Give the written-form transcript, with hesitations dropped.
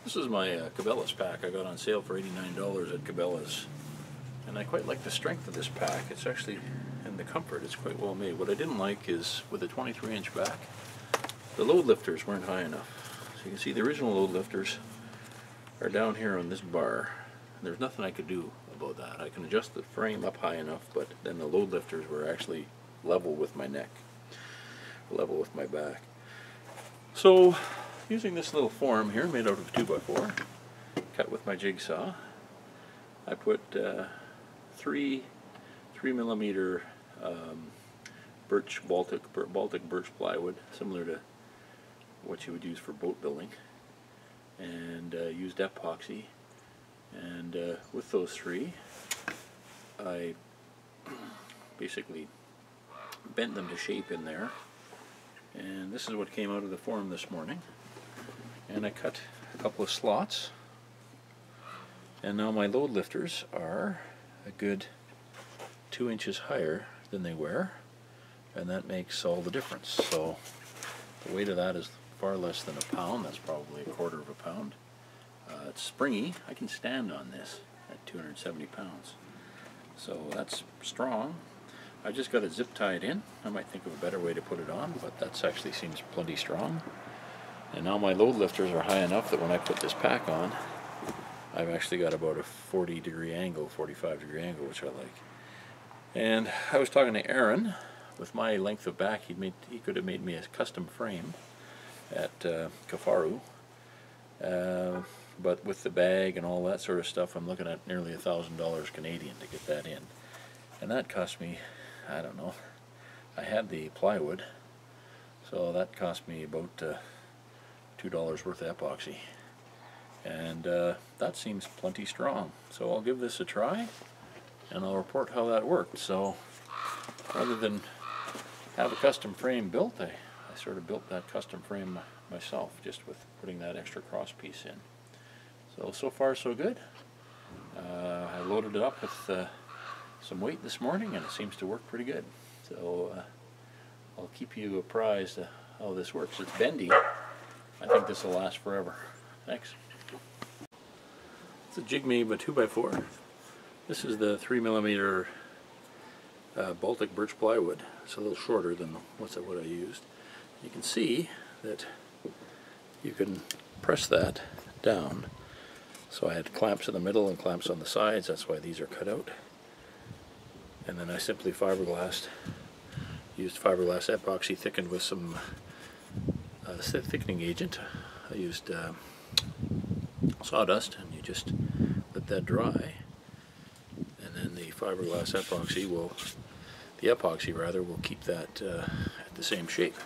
This is my Cabelas pack I got on sale for $89 at Cabelas. And I quite like the strength of this pack. It's actually, and the comfort, it's quite well made. What I didn't like is, with a 23-inch back, the load lifters weren't high enough. So you can see the original load lifters are down here on this bar. There's nothing I could do about that. I can adjust the frame up high enough, but then the load lifters were actually level with my neck, level with my back. So, using this little form here, made out of 2x4, cut with my jigsaw, I put 3mm Baltic birch plywood, similar to what you would use for boat building, and used epoxy. And with those three, I basically bent them to shape in there. And this is what came out of the form this morning. And I cut a couple of slots. And now my load lifters are a good 2 inches higher than they were. And that makes all the difference. So the weight of that is far less than a pound. That's probably a quarter of a pound. It's springy. I can stand on this at 270 pounds. So that's strong. I just got it zip tied in. I might think of a better way to put it on, but that actually seems plenty strong. And now my load lifters are high enough that when I put this pack on, I've actually got about a 40-degree angle, 45-degree angle, which I like. And I was talking to Aaron. With my length of back, he could have made me a custom frame at Kafaru. But with the bag and all that sort of stuff, I'm looking at nearly $1,000 Canadian to get that in. And that cost me, I don't know, I had the plywood, so that cost me about $2 worth of epoxy. And that seems plenty strong. So I'll give this a try, and I'll report how that worked. So rather than have a custom frame built, I sort of built that custom frame myself, just with putting that extra cross piece in. So far so good. I loaded it up with some weight this morning, and it seems to work pretty good. So I'll keep you apprised of how this works. It's bendy. I think this will last forever. Thanks. It's a jig made by 2x4. This is the 3mm Baltic birch plywood. It's a little shorter than what I used. You can see that you can press that down. So I had clamps in the middle and clamps on the sides. That's why these are cut out. And then I simply used fiberglass epoxy thickened with some thickening agent. I used sawdust, and you just let that dry. And then the epoxy will keep that at the same shape.